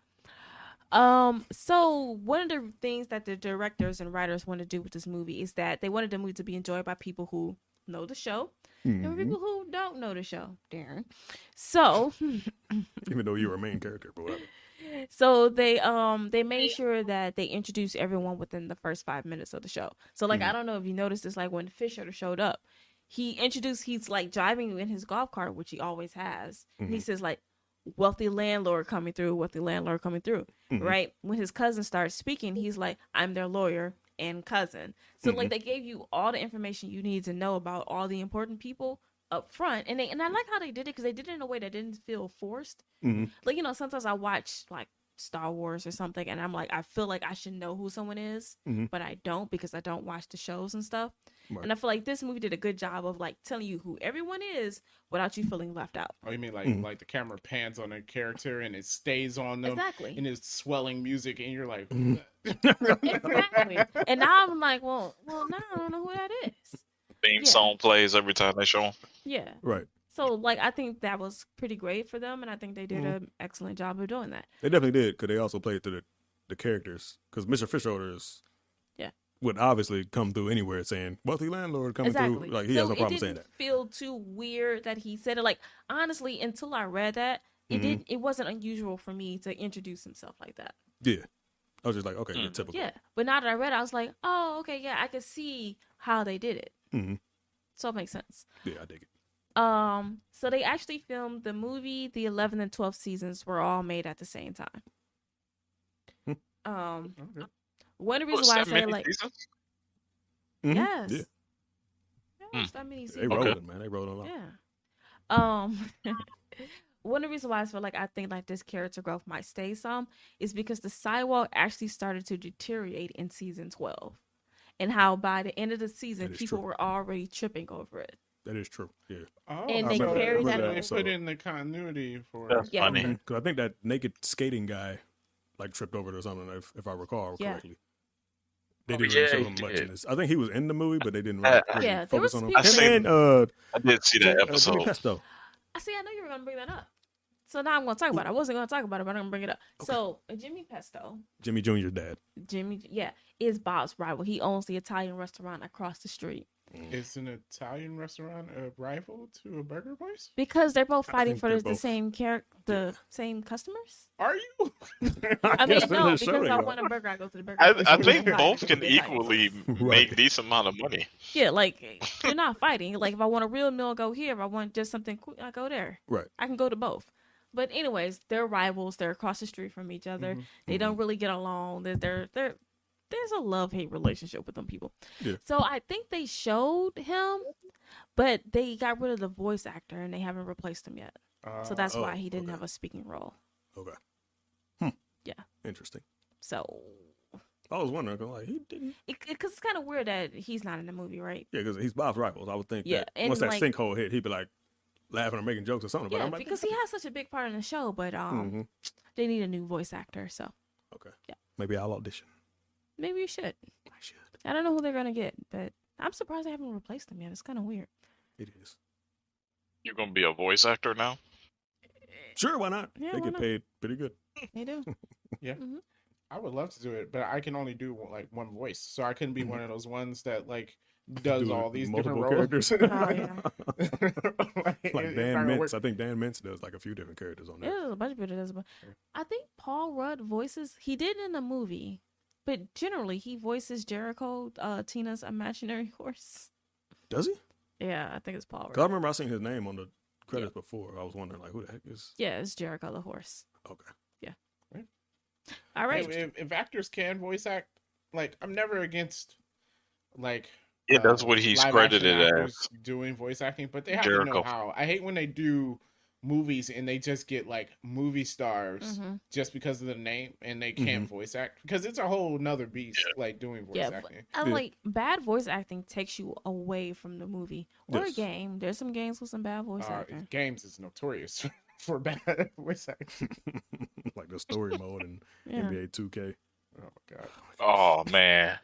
So one of the things that the directors and writers want to do with this movie is that they wanted the movie to be enjoyed by people who know the show and Mhm. people who don't know the show. Darren. So Even though you were a main character, but whatever. So they made sure that they introduced everyone within the first 5 minutes of the show. So like I don't know if you noticed this, like when Fisher showed up, he's like driving in his golf cart, which he always has. And he says like wealthy landlord coming through, right? When his cousin starts speaking, he's like, I'm their lawyer and cousin. So like they gave you all the information you need to know about all the important people up front, and I like how they did it because they did it in a way that didn't feel forced. Mhm. Like sometimes I watch like Star Wars or something, and I'm like I feel like I should know who someone is, but I don't because I don't watch the shows and stuff. Right. And I feel like this movie did a good job of like telling you who everyone is without you feeling left out. Oh, you mean like the camera pans on a character and it stays on them Exactly. and it's swelling music and you're like, Exactly. And now I'm like, well, now I don't know who that is. Theme Yeah. song plays every time they show 'em. Yeah. Right. So like I think that was pretty great for them, and I think they did an excellent job of doing that. They definitely did because they also played to the characters. Because Mr. Fisher's Yeah. would obviously come through anywhere saying wealthy landlord coming Exactly. through. Like he has no problem it saying didn't that. feel too weird that he said it. Like honestly, until I read that, it wasn't unusual for me to introduce himself like that. Yeah. I was just like, okay, yeah, typical. Yeah. But now that I read it, I was like, oh, okay, yeah, I could see how they did it. Mhm. So it makes sense. Yeah, I dig it. So they actually filmed the movie. The 11th and 12th seasons were all made at the same time. okay. One of the Oh, reasons why I that say many like seasons? Mhm. yes, Yeah. yes, that many They seasons. rolling, man. They rolling along. Yeah. One of the reasons why I feel like I think like this character growth might stay some is because the sidewalk actually started to deteriorate in season 12, and how by the end of the season That is people true. were already tripping over it. That is true. Yeah. Oh, And they so carried that they episode. put in the continuity for That's Yeah. funny. Because I think that naked skating guy like tripped over it or something, if I recall Yeah. correctly. They Oh, didn't yeah, really show he him much did. in this. I think he was in the movie, but they didn't really, really Yeah, there focus was on him. people- I seen- And I did see that Jimmy episode. Pesto. I see. I know you were gonna bring that up, so now I'm gonna talk about it. I wasn't gonna talk about it, but I'm gonna bring it up. So Jimmy Pesto, Jimmy Jr.'s dad. Jimmy, yeah, is Bob's rival. He owns the Italian restaurant across the street. Is an Italian restaurant a rival to a burger place? Because they're both I fighting think for they're the both- same the same customers. Are you? I mean, guess in no, the show because they I are. want a burger, I go to the burger. I place. I If think I'm fighting, both I go can to the Italian equally place. Right. make decent amount of money. Yeah, like you're not fighting. Like if I want a real meal, I go here. If I want just something quick, I go there. Right. I can go to both. But anyways, they're rivals. They're across the street from each other. They don't really get along. There's a love-hate relationship with them people. Yeah. So I think they showed him, but they got rid of the voice actor and they haven't replaced him yet. So that's why he didn't okay. have a speaking role. Okay. Yeah. Interesting. So I was wondering, 'cause, like, he didn't. because it's kind of weird that he's not in the movie, right? Yeah, because he's Bob's rivals. I would think Yeah, that and, once that like- sinkhole hit, he'd be like laughing or making jokes or something. But Yeah, I'm like, because he has such a big part in the show, but Mhm. they need a new voice actor. So Okay. Yeah. Maybe I'll audition. maybe you should. I should. I don't know who they're gonna get, but I'm surprised they haven't replaced him yet. It's kind of weird. It is. You're gonna be a voice actor now? Sure, why not? Yeah, they why get not? paid pretty good. They do. I would love to do it, but I can only do like one voice, so I couldn't be Mhm. one of those ones that like does Do all these different multiple roles. characters. Oh, yeah. Like it's Dan not gonna Mintz. work. I think Dan Mintz does like a few different characters on Yeah, there. there's a bunch of people that does. But I think Paul Rudd voices. He did in the movie, but generally he voices Jericho, Tina's imaginary horse. Does he? Yeah, I think it's Paul 'Cause I Rudd. remember I seen his name on the credits before. I was wondering like, who the heck is? Yeah, it's Jericho the horse. Okay. All right. If actors can voice act, like I'm never against like Yeah, that's what he's live credited action as. actors doing voice acting, but they have to Jericho. know how. I hate when they do movies and they just get like movie stars Mhm. just because of the name and they can't voice act because it's a whole nother beast like doing voice Yeah, but acting. I Yeah. like bad voice acting takes you away from the movie or Yes. a game. There's some games with some bad voice acting. Games is notorious for bad voice acting. Like the story mode in Yeah. NBA 2K. Oh my god. Oh man,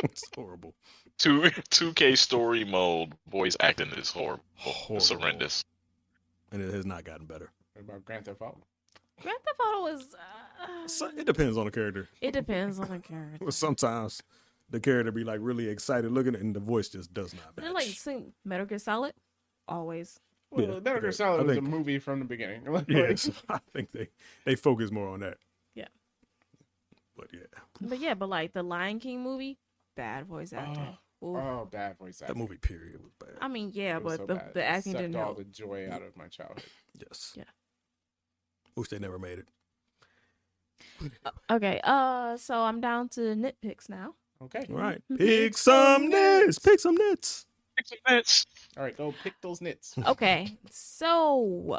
It's horrible. 2K story mode voice acting is horrible. It's Horrible. horrendous. And it has not gotten better. What about Grand Theft Auto? Grand Theft Auto is. So it depends on the character. It depends on the character. Sometimes the character be like really excited looking and the voice just does not But match. then, like, sing Metal Gear Solid, always. Well, Yeah, Metal Gear okay. Solid I was a think- movie from the beginning. Like, Yes, I think they focus more on that. Yeah. But yeah, But like the Lion King movie, bad voice acting. Ooh. Oh, bad voice that acting. movie period was bad. I mean, yeah, It was but so the bad. the It acting sucked didn't all help. the joy out of my childhood. Yes. Yeah. Wish they never made it. Okay, so I'm down to nitpicks now. Okay. All right. Mhm. Pick some nits. Pick some nits. All right, go pick those nits. Okay, so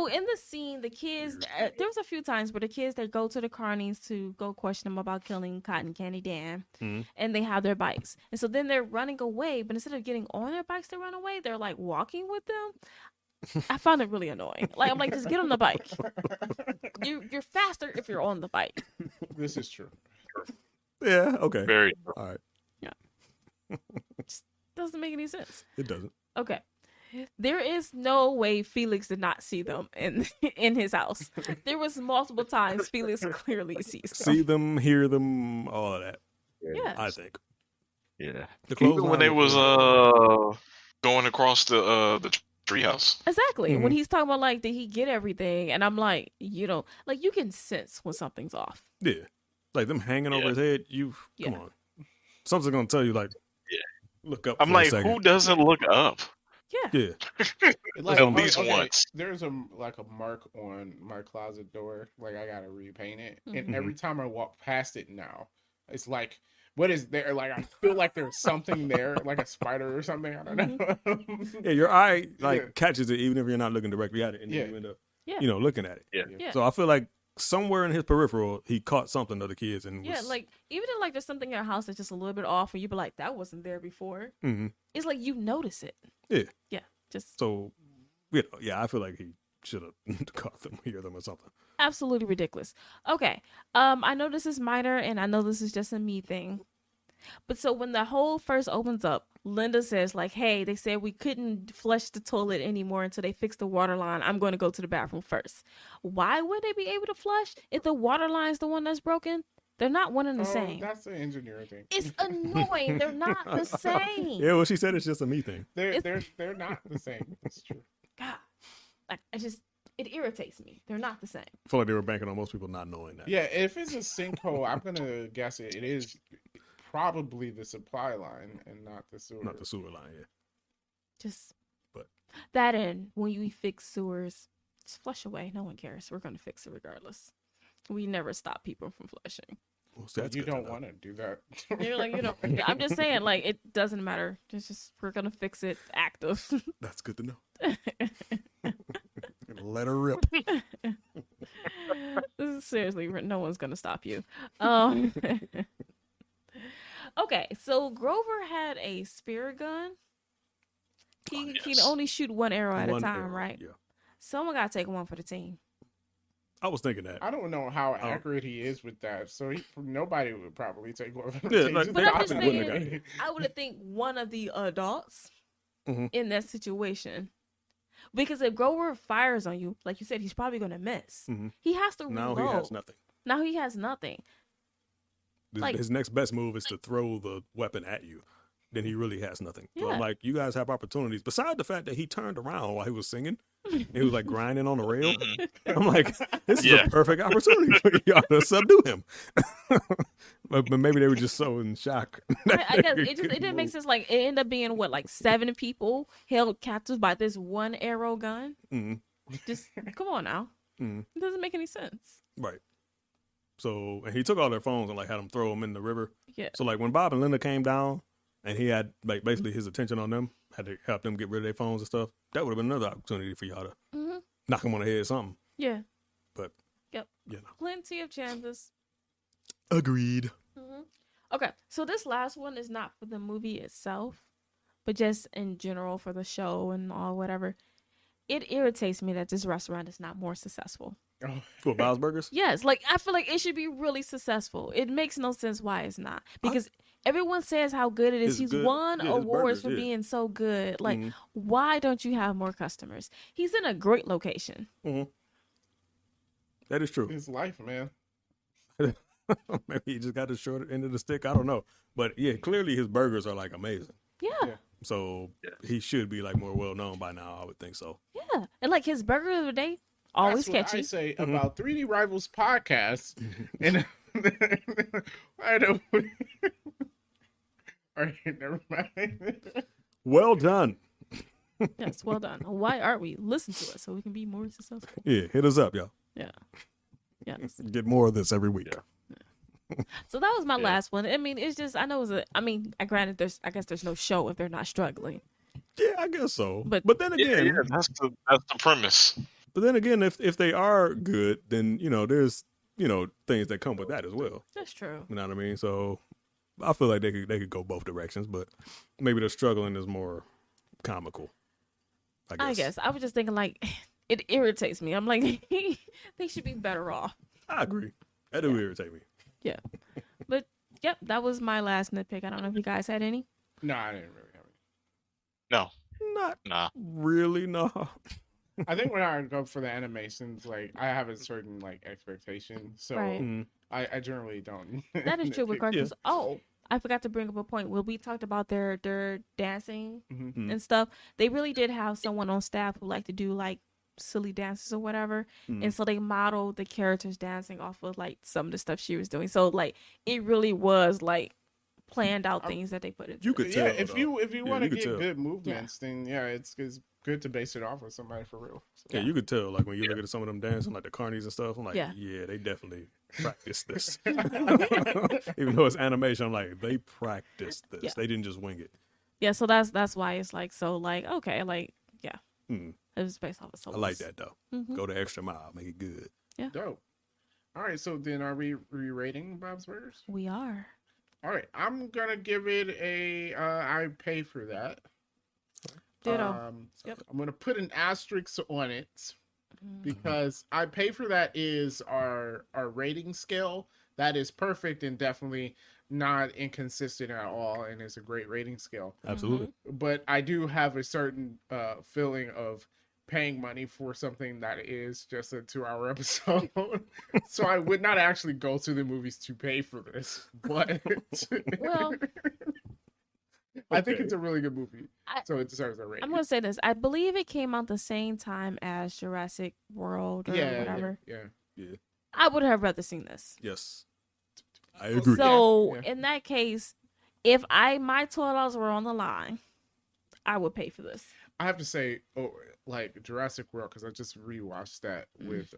in the scene, the kids, there was a few times where the kids, they go to the carnies to go question them about killing Cotton Candy Dan, Mhm. and they have their bikes, and so then they're running away, but instead of getting on their bikes to run away, they're like walking with them. I found it really annoying. Like, I'm like, just get on the bike. You're faster if you're on the bike. This is true. Yeah. Okay. Very. All right. Doesn't make any sense. It doesn't. Okay. There is no way Felix did not see them in in his house. There was multiple times Felix clearly sees them. See them, hear them, all of that. Yeah. I think. Yeah. The Even when clothesline they was was going across the treehouse. Exactly. When Mhm. he's talking about like, did he get everything? And I'm like, you know, like you can sense when something's off. Yeah. Like them hanging over Yeah. his head. You come Yeah. on. Something's gonna tell you like. Yeah. Look up. I'm for like, a second. who doesn't look up? Yeah. Yeah. Like, At least once. There's a mark on my closet door. Like I gotta repaint it, Mhm. and every time I walk past it now, it's like, what is there? Like I feel like there's something there, like a spider or something. I don't know. Yeah. Your eye like Yeah. catches it even if you're not looking directly at it, and Yeah. you end up, Yeah. you know, looking at it. Yeah. Yeah. So I feel like somewhere in his peripheral, he caught something of the kids and Yeah, was, like even if like there's something in your house that's just a little bit off, and you be like, that wasn't there before. Mhm. It's like you notice it. Yeah. Yeah. Just So, you know, yeah, I feel like he should have caught them, hear them, or something. absolutely ridiculous. Okay. I know this is minor, and I know this is just a me thing. But so when the hole first opens up, Linda says like, "Hey, they said we couldn't flush the toilet anymore until they fixed the water line. I'm going to go to the bathroom first." Why would they be able to flush if the water line's the one that's broken? They're not one and the Oh, same. that's the engineer thing. It's annoying. They're not the same. Yeah, well, she said it's just a me thing. They're not the same. It's true. God, like it irritates me. They're not the same. I feel like they were banking on most people not knowing that. Yeah, if it's a sinkhole, I'm gonna guess it is probably the supply line and not the sewer. Not the sewer line, yeah. Just But- that in when you fix sewers, just flush away. No one cares. We're gonna fix it regardless. We never stop people from flushing. Well, so that's You good to don't know. want to do that. You're like, you know, I'm just saying, like, it doesn't matter. It's just we're gonna fix it active. That's good to know. Let her rip. This is seriously, no one's gonna stop you. Okay, so Grover had a spear gun. He can yes. only shoot one arrow at a One time, arrow, right? Yeah. Someone gotta take one for the team. I was thinking that. I don't know how Oh. accurate he is with that. So nobody would probably take one. Yeah, like, But I'm just probably wouldn't have saying, I would think one of the adults Mhm. in that situation, because if Grover fires on you, like you said, he's probably gonna miss. Mhm. He has to Now reload. he has nothing. Now he has nothing. Like- His next best move is to throw the weapon at you. Then he really has nothing. So Yeah. I'm like, you guys have opportunities. Besides the fact that he turned around while he was singing, he was like grinding on the rail. Mhm. I'm like, this is Yeah. a perfect opportunity for y'all to subdue him. but maybe they were just so in shock. I guess it didn't make sense. Like it ended up being what, like 7 people held captive by this one arrow gun. hmm Just come on now. Mhm. It doesn't make any sense. Right. So, and he took all their phones and like had them throw them in the river. Yeah. So like when Bob and Linda came down and he had like basically his attention on them, had to help them get rid of their phones and stuff, that would have been another opportunity for y'all to hmm knock them on the head or something. Yeah. But, Yep. you know. Plenty of chances. Agreed. hmm Okay, so this last one is not for the movie itself, but just in general for the show and all whatever. It irritates me that this restaurant is not more successful. Oh, For Bob's Burgers? Yes, like I feel like it should be really successful. It makes no sense why it's not, because everyone says how good it is. It's He's good. won Yeah, his awards burgers, for yeah. being so good. Like, Mhm. why don't you have more customers? He's in a great location. That is true. his life, man. Maybe he just got the short end of the stick. I don't know. But yeah, clearly his burgers are like amazing. Yeah, Yeah. So he should be like more well known by now. I would think so. yeah, and like his burger of the day, always That's what catchy. I say about 3D Rivals podcast. And I don't. All right, never mind. Well done. Yes, well done. Why aren't we? Listen to us so we can be more successful. Yeah, hit us up, y'all. Yeah. Yes. Get more of this every week. So that was my Yeah. last one. I mean, it's just I know granted I guess there's no show if they're not struggling. Yeah, I guess so. But- But then Yeah, again, yeah, that's the premise. but then again, if they are good, then there's things that come with that as well. That's true. You know what I mean? So I feel like they could go both directions, but maybe the struggling is more comical. I guess. I was just thinking like it irritates me. I'm like they should be better off. I agree. That do irritate me. Yeah. But yep, that was my last nitpick. I don't know if you guys had any. No, I didn't really have it. No, Not nah. really, no. I think when I go for the animations, like I have a certain like expectation, so Right. Mm. I generally don't. That is true with nitpick. cartoons. Oh, I forgot to bring up a point. When we talked about their dancing Mhm. Mm. and stuff, they really did have someone on staff who liked to do like silly dances or whatever. Mm. And so they modeled the characters dancing off of like some of the stuff she was doing. So like it really was like planned out things that they put into You it. could Yeah, tell. if though. you Yeah, want to you could get tell. good movements, then yeah, it's good to base it off of somebody for real. So, Yeah, you could tell, like when you look at some of them dancing, like the carnies and stuff. I'm like, Yeah. yeah, they definitely practiced this. Even though it's animation, I'm like, they practiced this. Yeah. They didn't just wing it. Yeah, so that's why it's like so like okay, like yeah. Mm. It was based off of I like that though. Mhm. Go the extra mile, make it good. Dope. All right, so then are we re-rating Bob's Burgers? We are. All right, I'm gonna give it a. I pay for that. Ditto. Yep. I'm gonna put an asterisk on it Mm. because I pay for that is our rating scale. That is perfect and definitely not inconsistent at all, and it's a great rating scale. Absolutely. Mm-hmm. But I do have a certain feeling of paying money for something that is just a 2-hour episode. So I would not actually go to the movies to pay for this. But Well, I think Okay. it's a really good movie. I- So it deserves a rating. I'm gonna say this. I believe it came out the same time as Jurassic World or whatever. Yeah. I would have rather seen this. Yes, I agree. So Yeah. in that case, if my $12 were on the line, I would pay for this. I have to say, like Jurassic World, because I just rewatched that with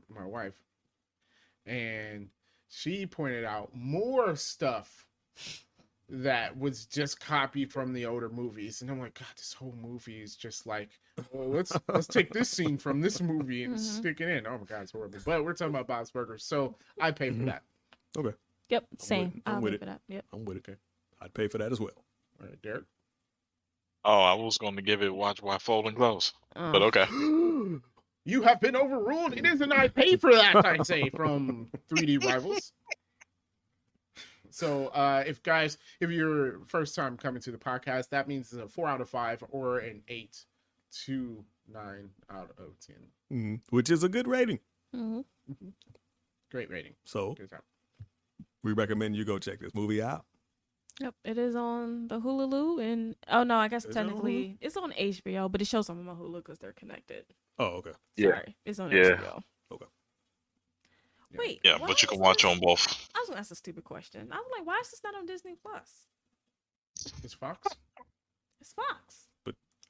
my wife, and she pointed out more stuff that was just copied from the older movies, and I'm like, God, this whole movie is just like, well, let's take this scene from this movie and stick it in. Oh my God, it's horrible. But we're talking about Bob's Burgers, so I pay for that. Okay, Yep, same. I'm I'll with pay it. for that. Yep. I'm with it. I'd pay for that as well. All right, Derek. Oh, I was going to give it watch while folding clothes, but okay. You have been overruled. It isn't I pay for that, I say, from 3D Rivals. So, if you're first time coming to the podcast, that means it's a 4 out of 5 or an 8 to 9 out of 10. Which is a good rating. Mhm. Great rating. So Good job. we recommend you go check this movie out. Yep, it is on the Hulu and oh no, I guess Is it on technically it's on HBO, but it shows on my Hulu because they're connected. Oh, okay. Yeah. Sorry, it's on Yeah. HBO. Okay. Wait, Yeah, why but you can is watch this- on both. I was gonna ask a stupid question. I was like, why is this not on Disney Plus? It's Fox? It's Fox.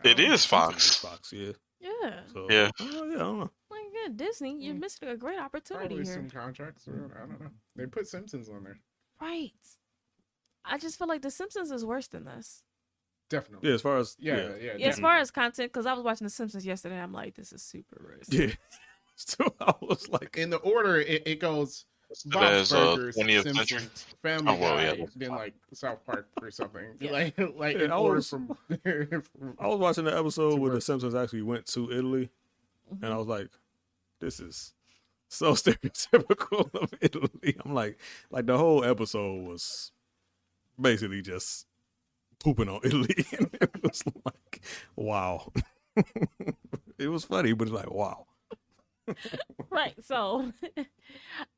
It is It's Fox. Fox, yeah. Yeah, So, Yeah. Oh, yeah, I don't know. like yeah, Disney, you're missing a great opportunity Probably here. some contracts. Or, I don't know. They put Simpsons on there. Right. I just feel like The Simpsons is worse than this. Definitely. Yeah, as far as Yeah. As far as content, because I was watching The Simpsons yesterday, I'm like, this is super racist. yeah. So I was like, In the order, it goes Bob's There's Burgers, 20th Simpsons, century. Family Oh, well, Guy, yeah. then like South Park or something. Yeah. Like Yeah, in I order was- from. I was watching the episode where the worse. Simpsons actually went to Italy, Mhm. and I was like, this is so stereotypical of Italy. I'm like the whole episode was basically just pooping on Italy. And it was like, wow. It was funny, but it's like, wow. Right. So,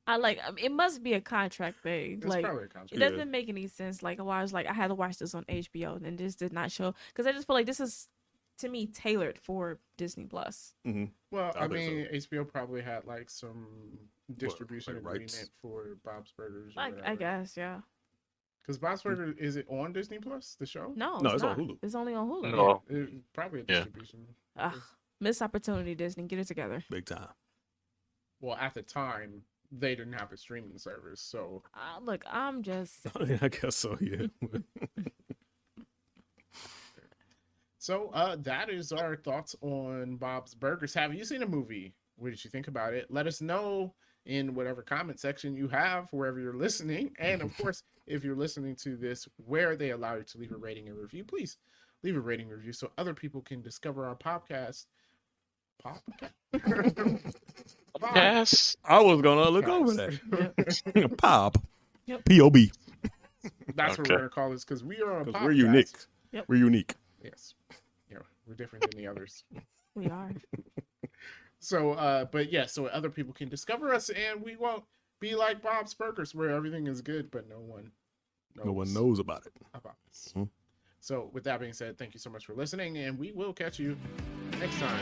it must be a contract thing. It's like, probably a it contract. Yeah. doesn't make any sense. Like, why I was like, I had to watch this on HBO, and this did not show because I just feel like this is to me tailored for Disney Plus. Well, I I think mean, HBO probably had like some distribution like rights? agreement for Bob's Burgers. I guess, yeah. Because Bob's Burgers, is it on Disney Plus, the show? No, No, it's on not. Hulu. It's only on Hulu. No. Probably a Yeah. distribution. Ugh, missed opportunity, Disney. Get it together. Big time. Well, at the time, they didn't have a streaming service, so Look, I'm just. I guess so, yeah. that is our thoughts on Bob's Burgers. Have you seen a movie? What did you think about it? Let us know in whatever comment section you have, wherever you're listening. And of course, if you're listening to this where they allow you to leave a rating and review, please leave a rating and review so other people can discover our podcast. Yes. I was going to look over that. Pop. Yep. P-O-B. That's what Okay. we're going to call this because we are a 'Cause podcast. we're unique. Yep. We're unique. Yes. Yeah, we're different than the others. We are. So, but yeah, so other people can discover us and we won't be like Bob's Burgers where everything is good, but no one knows about it. about us. Hmm. So, with that being said, thank you so much for listening and we will catch you next time.